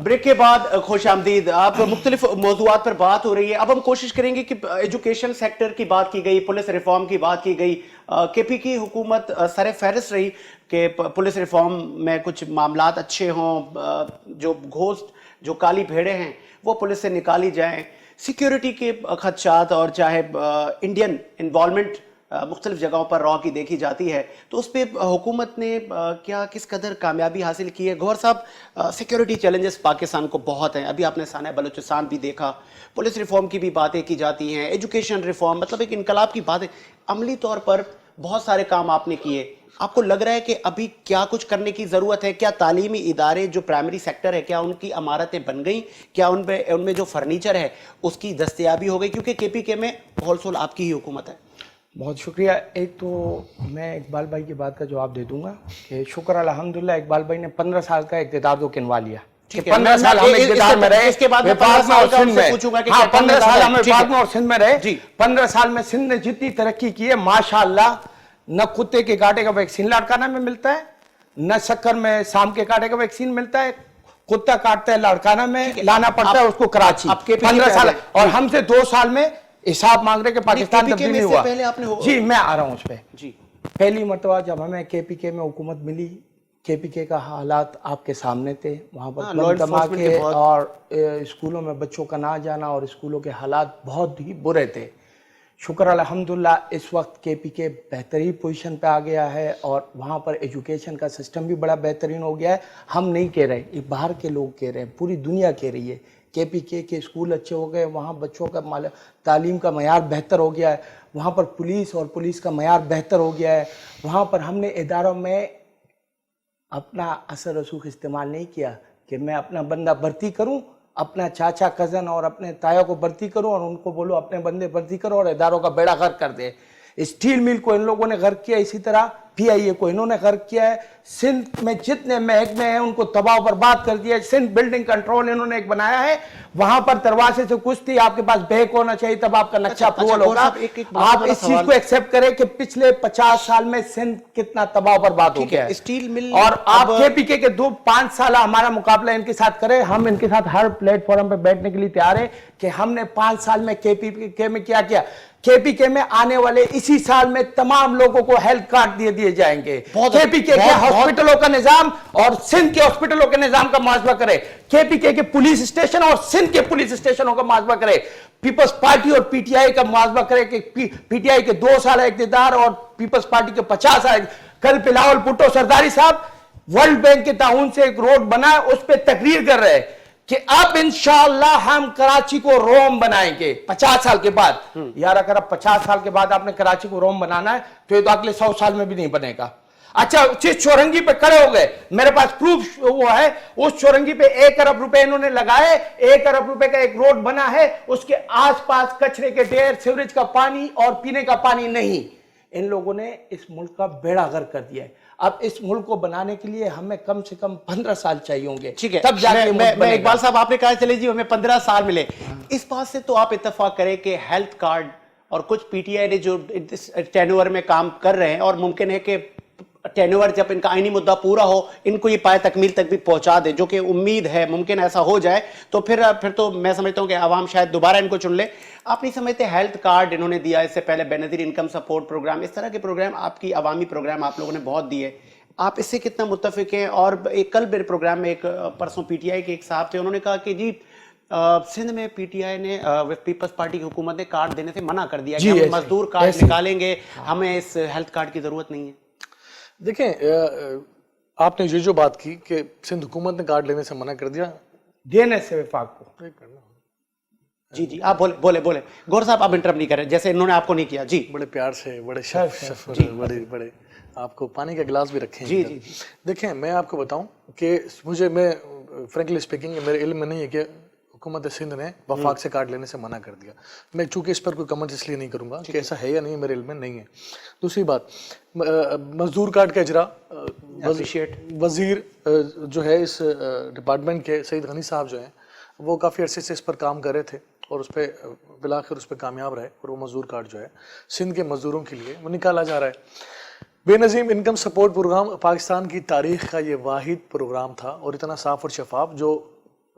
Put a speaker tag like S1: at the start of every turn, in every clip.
S1: Break کے بعد خوش آمدید. آپ مختلف موضوعات پر بات ہو رہی ہے. اب ہم کوشش کریں گے کہ ایجوکیشن سیکٹر کی بات کی گئی, پولیس ریفارم کی بات کی گئی. کے پی کی حکومت سر فہرست رہی کہ پولیس ریفارم میں کچھ معاملات اچھے ہوں, جو گھوسٹ جو کالی بھیڑیں ہیں وہ پولیس سے نکالی جائیں, سیکیورٹی کے خدشات اور چاہے انڈین انوالومنٹ مختلف جگہوں پر را کی دیکھی جاتی ہے, تو اس پہ حکومت نے کیا کس قدر کامیابی حاصل کی ہے؟ گوہر صاحب, سیکیورٹی چیلنجز پاکستان کو بہت ہیں. ابھی آپ نے سانحہ بلوچستان بھی دیکھا, پولیس ریفارم کی بھی باتیں کی جاتی ہیں, ایجوکیشن ریفارم, مطلب ایک انقلاب کی باتیں. عملی طور پر بہت سارے کام آپ نے کیے. آپ کو لگ رہا ہے کہ ابھی کیا کچھ کرنے کی ضرورت ہے؟ کیا تعلیمی ادارے جو پرائمری سیکٹر ہے, کیا ان کی عمارتیں بن گئیں؟ کیا ان میں جو فرنیچر ہے اس کی دستیابی ہو گئی؟ کیونکہ کے پی کے میں ہول سول آپ کی ہی حکومت ہے.
S2: بہت شکریہ. ایک تو میں اقبال بھائی کی بات کا جواب دے دوں گا کہ شکر الحمدللہ اقبال بھائی نے 15 سال کا اقتدار تو کنوا لیا. 15 سال ہم اقتدار میں رہے,
S1: اس کے بعد
S2: وفاق میں اور سندھ میں. ہاں 15 سال ہم وفاق میں اور سندھ میں رہے. 15 سال میں سندھ نے جتنی ترقی کی ہے ماشاءاللہ, نہ کتے کے کاٹے کا ویکسین لاڑکانہ میں ملتا ہے, نہ سکر میں سام کے کاٹے کا ویکسین ملتا ہے. کتا کاٹتا ہے لاڑکانہ میں, لانا پڑتا ہے اس کو کراچی. 15 سال, اور ہم سے 2 سال میں حساب مانگ رہے کہ پاکستان تبدیل نہیں ہوا. جی میں آ رہا ہوں اس پہ. جی پہلی مرتبہ جب ہمیں کے پی کے میں حکومت ملی, کے پی کے کا حالات آپ کے سامنے تھے. وہاں پر بم دھماکے اور اسکولوں میں بچوں کا نہ جانا اور اسکولوں کے حالات بہت ہی برے تھے. شکر الحمدللہ اس وقت کے پی کے بہترین پوزیشن پہ آ گیا ہے اور وہاں پر ایجوکیشن کا سسٹم بھی بڑا بہترین ہو گیا ہے. ہم نہیں کہہ رہے, یہ باہر کے لوگ کہہ رہے ہیں, پوری دنیا کہہ رہی ہے. کے پی کے اسکول اچھے ہو گئے, وہاں بچوں کا تعلیم کا معیار بہتر ہو گیا ہے, وہاں پر پولیس کا معیار بہتر ہو گیا ہے. وہاں پر ہم نے اداروں میں اپنا اثر رسوخ استعمال نہیں کیا کہ میں اپنا بندہ بھرتی کروں, اپنا چاچا کزن اور اپنے تایا کو بھرتی کروں اور ان کو بولو اپنے بندے بھرتی کرو اور اداروں کا بیڑا غرق کر دے. اسٹیل مل کو ان لوگوں نے غرق کیا, اسی طرح پی آئی اے کو انہوں نے غرق کیا ہے. سندھ میں جتنے محکمے ہیں ان کو تباہ و برباد کر دیا ہے. سندھ بلڈنگ کنٹرول انہوں نے ایک بنایا ہے, وہاں پر دروازے سے کچھ تھی, آپ کے پاس بیک ہونا چاہیے تب آپ کا نقشہ اپروول ہوگا. آپ اس چیز کو ایکسپٹ کریں کہ پچھلے 50 سال میں سندھ کتنا تباہ و برباد ہو گیا ہے. اور آپ کے پی کے 5 سال ہمارا مقابلہ ان کے ساتھ کریں, ہم ان کے ساتھ ہر پلیٹ فارم پہ بیٹھنے کے لیے تیار ہیں کہ ہم نے 5 سال میں کے پی کے میں کیا کیا. کے پی کے میں آنے والے اسی سال میں تمام لوگوں کو ہیلتھ کارڈ دیے جائیں گے. کے پی کے ہاسپٹلوں کا نظام اور سندھ کے ہاسپٹلوں کے نظام کا محاسبہ کرے, کے پی کے پولیس اسٹیشن اور سندھ کے پولیس اسٹیشنوں کا محاسبہ کرے, پیپلز پارٹی اور پی ٹی آئی کا محاسبہ کرے کہ پی ٹی آئی کے 2 سال اقتدار اور پیپلز پارٹی کے 50 سال. کل بلاول بھٹو سرداری صاحب ورلڈ بینک کے تعاون سے ایک روڈ بنا ہے, اس پہ تقریر کر رہے کہ اب انشاءاللہ ہم کراچی کو روم بنائیں گے 50 سال کے بعد. یار اگر اب 50 سال کے بعد آپ نے کراچی کو روم بنانا ہے تو یہ تو اگلے 100 سال میں بھی نہیں بنے گا. اچھا جس چورنگی پہ کھڑے ہو گئے, میرے پاس پروف وہ ہے, اس چورنگی پہ 1 ارب روپے انہوں نے لگائے, 1 ارب روپے کا ایک روڈ بنا ہے, اس کے آس پاس کچرے کے ڈھیر, سیوریج کا پانی اور پینے کا پانی نہیں. ان لوگوں نے اس ملک کا بیڑا غرق کر دیا ہے. اب اس ملک کو بنانے کے لیے ہمیں کم سے کم 15 سال چاہیے ہوں گے.
S1: ٹھیک ہے,
S2: تب جا کے
S1: میں اقبال صاحب آپ نے کہا چلے جی ہمیں 15 سال ملے. اس بات سے تو آپ اتفاق کریں کہ ہیلتھ کارڈ اور کچھ پی ٹی آئی نے جو ٹینور میں کام کر رہے ہیں, اور ممکن ہے کہ ٹینور جب ان کا آئینی مدعا پورا ہو ان کو یہ پائے تکمیل تک بھی پہنچا دے, جو کہ امید ہے ممکن ایسا ہو جائے, تو پھر تو میں سمجھتا ہوں کہ عوام شاید دوبارہ ان کو چن لے. آپ نہیں سمجھتے ہیلتھ کارڈ انہوں نے دیا, اس سے پہلے بے نظیر انکم سپورٹ پروگرام, اس طرح کے پروگرام آپ کی عوامی پروگرام آپ لوگوں نے بہت دیے, آپ اس سے کتنا متفق ہیں؟ اور ایک کل میرے پروگرام میں ایک پرسوں پی ٹی آئی کے ایک صاحب تھے, انہوں نے کہا کہ جی سندھ میں پی ٹی آئی نے پیپلز پارٹی کی حکومت نے کارڈ دینے سے منع کر دیا کہ ہم مزدور کارڈ نکالیں گے, ہمیں اس ہیلتھ کارڈ کی ضرورت نہیں ہے.
S3: دیکھیں آپ نے جو بات کی کہ سندھ حکومت نے کارڈ لینے سے منع کر دیا,
S2: دینے سے وفاق کو.
S1: جی آپ بولے گور صاحب, آپ انٹرپ نہیں کریں جیسے انہوں نے آپ کو نہیں کیا. جی
S3: بڑے پیار سے, بڑے شفر, بڑے آپ کو پانی کا گلاس بھی رکھیں.
S1: جی
S3: دیکھیں میں آپ کو بتاؤں کہ میں فرینکلی اسپیکنگ میرے علم میں نہیں ہے کہ حکومت سندھ نے وفاق سے کارڈ لینے سے منع کر دیا. میں چونکہ اس پر کوئی کمنٹ اس لیے نہیں کروں گا کہ ایسا ہے یا نہیں, میرے علم میں نہیں ہے. دوسری بات, مزدور کارڈ کا اجرا وزیر جو ہے اس ڈپارٹمنٹ کے سعید غنی صاحب جو ہیں وہ کافی عرصے سے اس پر کام کر رہے تھے اور اس پہ بالآخر اس پہ کامیاب رہے, اور وہ مزدور کارڈ جو ہے سندھ کے مزدوروں کے لیے وہ نکالا جا رہا ہے. بے نظیم انکم سپورٹ پروگرام پاکستان کی تاریخ کا یہ واحد پروگرام تھا اور اتنا صاف اور شفاف جو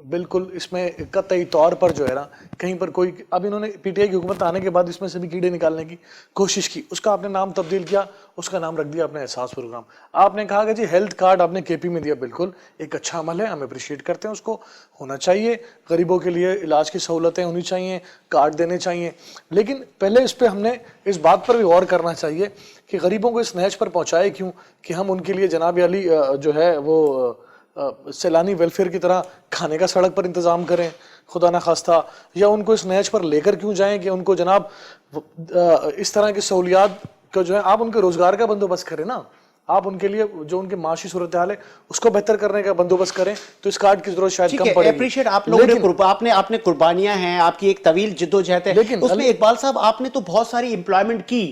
S3: बिल्कुल इसमें कतई तौर पर जो है ना कहीं पर कोई, अब इन्होंने पीटीआई की हुकूमत आने के बाद इसमें से भी कीड़े निकालने की कोशिश की, उसका आपने नाम तब्दील किया, उसका नाम रख दिया आपने एहसास प्रोग्राम। आपने कहा कि जी हेल्थ कार्ड आपने केपी में दिया, बिल्कुल एक अच्छा अमल है, हम अप्रिशिएट करते हैं, उसको होना चाहिए, गरीबों के लिए इलाज की सहूलतें होनी चाहिए, कार्ड देने चाहिए। लेकिन पहले इस पर हमने इस बात पर भी गौर करना चाहिए कि गरीबों को इस नहज पर पहुँचाए क्यों कि हम उनके लिए जनाब अली जो है वो सैलानी वेलफेयर की तरह खाने का सड़क पर इंतज़ाम करें खुदा ना खास्ता, या उनको इस नहज पर लेकर क्यों जाएं कि उनको जनाब इस तरह की सहूलियात को जो है आप उनके रोज़गार का बंदोबस्त करें ना, आप उनके लिए जो उनकी माशी सूरत हाल है उसको बेहतर करने का बंदोबस्त करें, तो इस कार्ड की जरूरत शायद कम पड़ेगी।
S1: अप्रिशिएट आप लोगों ने आपने कुर्बानियां हैं, आपकी एक तवील जिद्दोजहद है,
S3: लेकिन
S1: उसमें इकबाल साहब आपने तो बहुत सारी एम्प्लॉयमेंट की,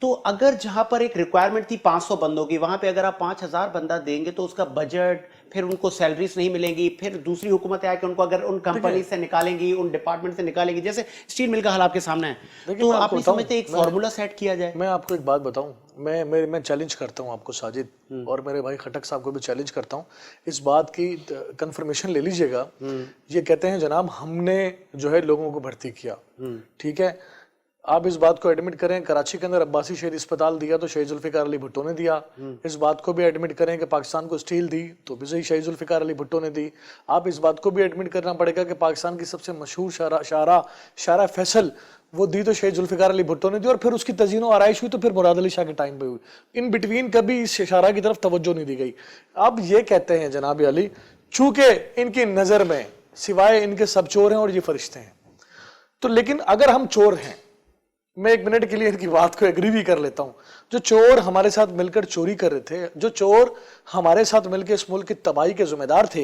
S1: तो अगर जहां पर एक रिक्वायरमेंट थी 500 बंदों की, वहां पे अगर आप 5000 बंदा देंगे तो उसका बजट, फिर उनको सैलरीज नहीं मिलेंगी, फिर दूसरी हुकूमत है कि उनको अगर उन कंपनी से निकालेंगी, उन डिपार्टमेंट से निकालेंगी, जैसे स्टील मिल का हाल आपके सामने है, तो आप नहीं समझते एक फार्मूला सेट किया जाए?
S3: मैं आपको एक बात बताऊं, मैं चैलेंज करता हूं आपको साजिद, और मेरे भाई खटक साहब को भी चैलेंज करता हूं, इस बात की कंफर्मेशन ले लीजिएगा। ये कहते हैं जनाब हमने जो है लोगों को भर्ती किया, ठीक है, आप इस बात को एडमिट करें कराची के अंदर अब्बासी शहीद अस्पताल दिया तो शहीद जुल्फिकार अली भुट्टो ने दिया, इस बात को भी एडमिट करें कि पाकिस्तान को स्टील दी तो भी सही शहीद जुल्फिकार अली भुट्टो ने दी, आप इस बात को भी एडमिट करना पड़ेगा कि पाकिस्तान की सबसे मशहूर शारा फैसल वो दी तो शहीद जुल्फिकार अली भुट्टो ने दी, और फिर उसकी तज़ीन और आराइश हुई तो फिर मुराद अली शाह के टाइम पे हुई, इन बिटवीन कभी इस शारा की तरफ तवज्जो नहीं दी गई। अब ये कहते हैं जनाब अली चूंकि इनकी नज़र में सिवाय इनके सब चोर हैं और ये फरिश्ते हैं, तो लेकिन अगर हम चोर हैं, मैं एक मिनट के लिए इनकी बात को एग्री भी कर लेता हूं, जो चोर हमारे साथ मिलकर चोरी कर रहे थे, जो चोर हमारे साथ मिलकर इस मुल्क की तबाही के जिम्मेदार थे,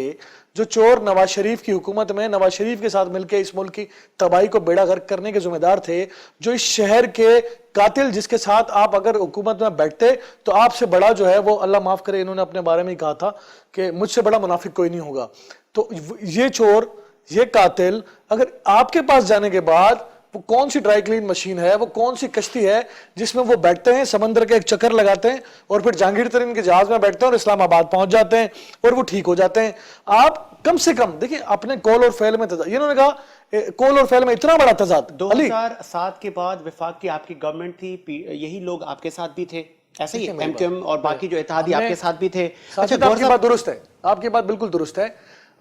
S3: जो चोर नवाज शरीफ की हुकूमत में नवाज शरीफ के साथ मिलकर इस मुल्क की तबाही को बेड़ा गर्क करने के जिम्मेदार थे, जो इस शहर के कातिल जिसके साथ आप अगर हुकूमत में बैठते तो आपसे बड़ा जो है वो अल्लाह माफ करे, इन्होंने अपने बारे में ही कहा था कि मुझसे बड़ा मुनाफिक कोई नहीं होगा, तो ये चोर ये कातिल अगर आपके पास जाने के बाद वो कौन सी ड्राई क्लीन मशीन है, वो कौन सी कश्ती है जिसमें वो बैठते हैं, समंदर के एक चक्कर लगाते हैं और फिर जहांगीर तरीन के जहाज में बैठते हैं और इस्लामाबाद पहुंच जाते हैं और वो ठीक हो जाते हैं। आप कम से कम देखिए अपने कौल और फेल में तजाद, इन्होंने कहा कौल और फेल में इतना बड़ा तजाद।
S1: 2007 के बाद विफाक की आपकी गवर्नमेंट थी, यही लोग आपके साथ भी थे, ऐसे ही एमक्यूएम और बाकी जो इत्तेहादी आपके साथ भी थे।
S3: अच्छा, आपकी बात दुरुस्त है, आपकी बात बिल्कुल दुरुस्त है।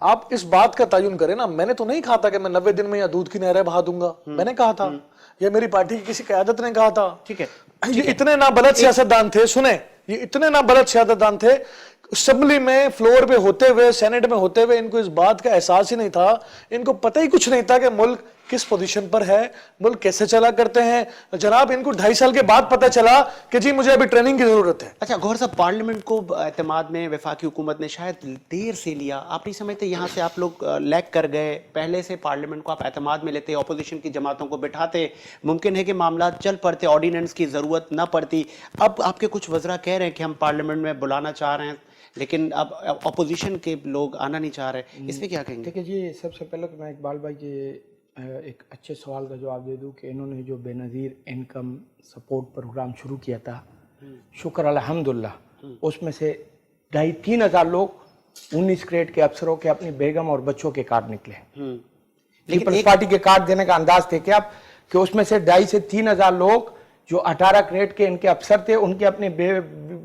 S3: आप इस बात का तयन करें ना, मैंने तो नहीं कहा था कि मैं 90 दिन में या दूध की नहरें बहा दूंगा, मैंने कहा था, या मेरी पार्टी की किसी क़यादत ने कहा था।
S1: ठीक है,
S3: ये इतने ना बलद सियासतदान थे, सुने, ये इतने ना बलद सियासतदान थे, असेंबली में फ्लोर पे होते हुए, सेनेट में होते हुए इनको इस बात का एहसास ही नहीं था, इनको पता ही कुछ नहीं था कि मुल्क किस पोजीशन पर है, मुल्क कैसे चला करते हैं। जनाब इनको 2.5 साल के बाद पता चला कि जी मुझे अभी ट्रेनिंग की जरूरत है।
S1: अच्छा गौहर साहब, पार्लियामेंट को एतमाद में वफाकी हुकूमत ने शायद देर से लिया, आप नहीं समझते यहाँ से आप लोग लैग कर गए? पहले से पार्लियामेंट को आप एतमाद में लेते, अपोजिशन की जमातों को बिठाते, मुमकिन है कि मामला चल पड़ते, ऑर्डिनेंस की ज़रूरत ना पड़ती। अब आपके कुछ वज़रा कह रहे हैं कि हम पार्लियामेंट में बुलाना चाह रहे हैं, लेकिन अब अपोजिशन के लोग आना नहीं चाह रहे, इसमें क्या कहेंगे?
S4: देखिए जी, सबसे पहले तो मैं इकबाल भाई के एक अच्छे सवाल का जवाब दे दूं कि इन्होंने जो बेनज़ीर इनकम सपोर्ट प्रोग्राम शुरू किया था, शुक्र अल्हम्दुलिल्लाह, उसमें से 2,500-3 हज़ार लोग 19 ग्रेड के अफसरों के अपनी बेगम और बच्चों के कार्ड निकले। पीपल्स पार्टी के कार्ड देने का अंदाज थे क्या कि उसमें से 2,500 से 3 हज़ार लोग जो 18 ग्रेड के इनके अफसर थे, उनके अपने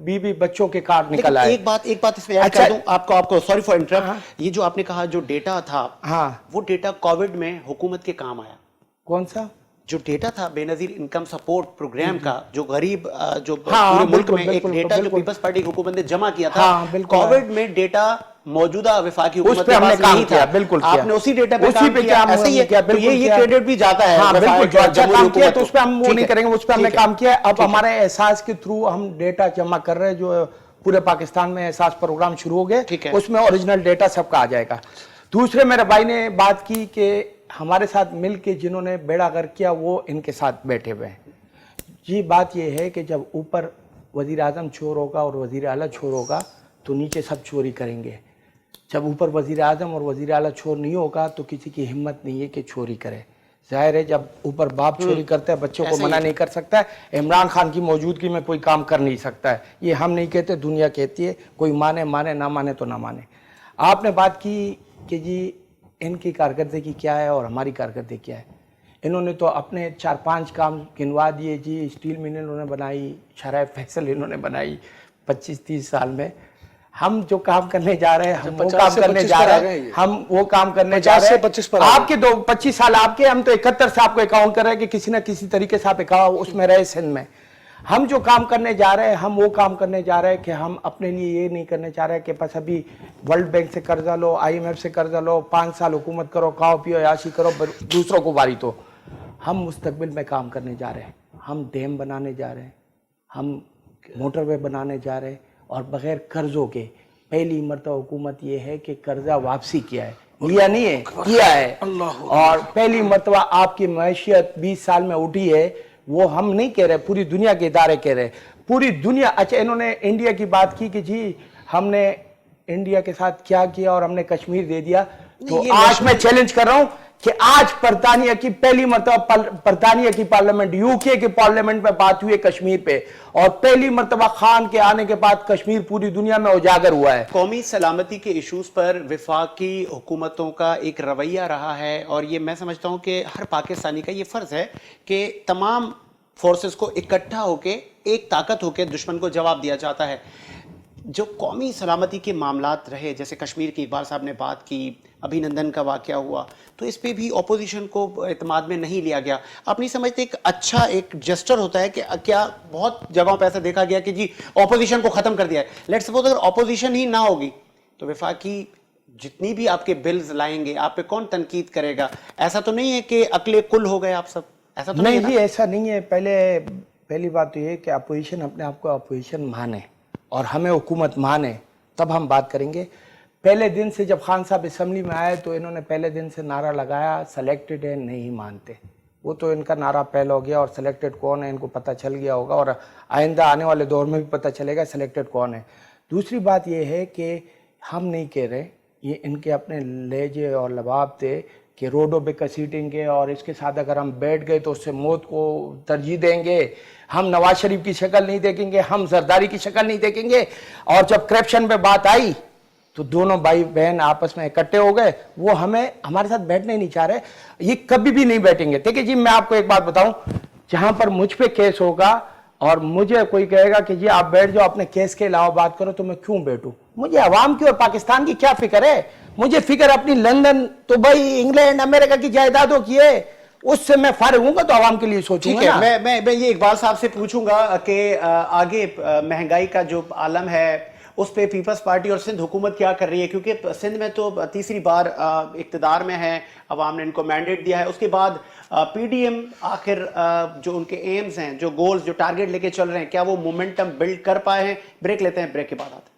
S4: बीवी बच्चों के कार्ड निकल आए।
S1: एक बात इसमें ऐड कर दूं आपको सॉरी फॉर इंटरप्ट, ये जो आपने कहा जो डेटा था, हाँ, वो डेटा कोविड में हुकूमत के काम आया।
S4: कौन सा?
S1: जो डेटा था बेनजीर इनकम सपोर्ट प्रोग्राम का, जो गरीब जो पूरे मुल्क में एक डेटा जो पीपल्स पार्टी की हुकूमत ने जमा किया था, कोविड में डेटा मौजूदा वफाकी हुकूमत के पास नहीं था, बिल्कुल आपने उसी डेटा पे काम किया, ऐसे ही है, तो ये क्रेडिट भी जाता है।
S4: हाँ, बिल्कुल, जो अच्छा काम किया तो उस पे हम वो नहीं करेंगे, उस पे हमने काम किया। अब हमारे एहसास के थ्रू हम डेटा जमा कर रहे हैं, जो पूरे पाकिस्तान में एहसास प्रोग्राम शुरू हो गए, उसमें ओरिजिनल डेटा सबका आ जाएगा। दूसरे मेरे भाई ने बात की कि हमारे साथ मिल के जिन्होंने बेड़ा गर्क किया वो इनके साथ बैठे हुए हैं। जी बात यह है कि जब ऊपर वज़ीर आज़म चोर होगा और वज़ीर आला चोर होगा तो नीचे सब चोरी करेंगे। जब ऊपर वज़ीर आज़म और वज़ीर आला चोर नहीं होगा तो किसी की हिम्मत नहीं है कि चोरी करे। जाहिर है जब ऊपर बाप चोरी करता है, बच्चों को मना नहीं कर सकता है, इमरान खान की मौजूदगी में कोई काम कर नहीं सकता है। ये हम नहीं कहते, दुनिया कहती है, कोई माने माने, ना माने तो ना माने। आपने बात की कि जी इनकी कारकर्दगी क्या है और हमारी कारकर्दगी क्या है। इन्होंने तो अपने 4-5 काम गिनवा दिए जी। स्टील मिल इन्होंने बनाई, शराय फैसल इन्होंने बनाई 25-30 साल में। हम जो काम करने जा रहे हैं, हम वो काम करने जा रहे हैं, हम वो काम करने जा रहे हैं। आपके 25 साल आपके, हम तो 71 से आपको अकाउंट कर रहे हैं कि किसी ना किसी तरीके से आप उसमें रहे सिंध में। हम जो काम करने जा रहे हैं, हम वो काम करने जा रहे हैं कि हम अपने लिए ये नहीं करने चाह रहे कि बस अभी वर्ल्ड बैंक से कर्जा लो, IMF से कर्जा लो, 5 साल हुकूमत करो, खाओ पियो याशी करो, दूसरों को बारी तो। हम मुस्तकबिल में काम करने जा रहे हैं, हम डैम बनाने जा रहे हैं, हम मोटरवे बनाने जा रहे हैं, और बगैर कर्जों के। पहली मरतबा हुकूमत ये है कि कर्जा वापसी किया है, लिया नहीं है, किया है। और पहली मरतबा आपकी मैशियत 20 साल में उठी है। वो हम नहीं कह रहे, पूरी दुनिया के इदारे कह रहे, पूरी दुनिया। अच्छा, इन्होंने इंडिया की बात की कि जी हमने इंडिया के साथ क्या किया और हमने कश्मीर दे दिया। तो आज मैं चैलेंज कर रहा हूं कि आज बरतानिया की पहली मरतबा, बरतानिया की पार्लियामेंट, यूके की पार्लियामेंट में बात हुई है कश्मीर पे, और पहली मरतबा खान के आने के बाद कश्मीर पूरी दुनिया में उजागर हुआ है।
S1: कौमी सलामती के इश्यूज पर वफाकी हुकूमतों का एक रवैया रहा है, और ये मैं समझता हूं कि हर पाकिस्तानी का ये फर्ज है कि तमाम फोर्सेस को इकट्ठा होके एक ताकत होके दुश्मन को जवाब दिया जाता है। जो कौमी सलामती के मामलात रहे, जैसे कश्मीर की इकबाल साहब ने बात की, अभिनंदन का वाकया हुआ, तो इस पे भी अपोजिशन को एतमाद में नहीं लिया गया। आप नहीं समझते एक अच्छा एक जेस्चर होता है कि क्या बहुत जगहों पे ऐसा देखा गया कि जी अपोजिशन को खत्म कर दिया है। लेट्स सपोज अगर अपोजिशन ही ना होगी तो वफाकी जितनी भी आपके बिल्स लाएंगे, आप पे कौन तनकीद करेगा? ऐसा तो नहीं है कि अकले कुल हो गए आप सब, ऐसा तो
S4: नहीं जी, ऐसा नहीं है। पहली बात तो ये कि अपोजिशन अपने आप को अपोजिशन माने और हमें हुकूमत माने, तब हम बात करेंगे। पहले दिन से जब खान साहब असम्बली में आए तो इन्होंने पहले दिन से नारा लगाया, सेलेक्टेड है नहीं मानते। वो तो इनका नारा पहले हो गया, और सेलेक्टेड कौन है इनको पता चल गया होगा, और आइंदा आने वाले दौर में भी पता चलेगा सेलेक्टेड कौन है। दूसरी बात ये है कि हम नहीं कह रहे, ये इनके अपने लहजे और लबाब थे कि रोडों पे घसीटेंगे और इसके साथ अगर हम बैठ गए तो उससे मौत को तरजीह देंगे। हम नवाज शरीफ की शक्ल नहीं देखेंगे, हम जरदारी की शक्ल नहीं देखेंगे। और जब करप्शन पे बात आई तो दोनों भाई बहन आपस में इकट्ठे हो गए। वो हमारे साथ बैठने नहीं चाह रहे, ये कभी भी नहीं बैठेंगे। देखिए जी, मैं आपको एक बात बताऊं, जहां पर मुझ पे केस होगा और मुझे कोई कहेगा कि जी आप बैठ जाओ, अपने केस के अलावा बात करो, तो मैं क्यों बैठूं? मुझे अवाम की और पाकिस्तान की क्या फिक्र है? मुझे फिक्र अपनी लंदन, दुबई, इंग्लैंड, अमेरिका की जायदादों की है। उससे मैं फारिग हूंगा तो आवाम के लिए सोचूंगा।
S1: ठीक है, मैं ये इकबाल साहब से पूछूंगा कि आगे महंगाई का जो आलम है उस पे पीपल्स पार्टी और सिंध हुकूमत क्या कर रही है, क्योंकि सिंध में तो तीसरी बार इक्तदार में है, अवाम ने इनको मैंडेट दिया है। उसके बाद PDM आखिर जो उनके एम्स हैं, जो गोल्स, जो टारगेट लेके चल रहे हैं, क्या वो मोमेंटम बिल्ड कर पाए हैं? ब्रेक लेते हैं, ब्रेक के बाद आते हैं।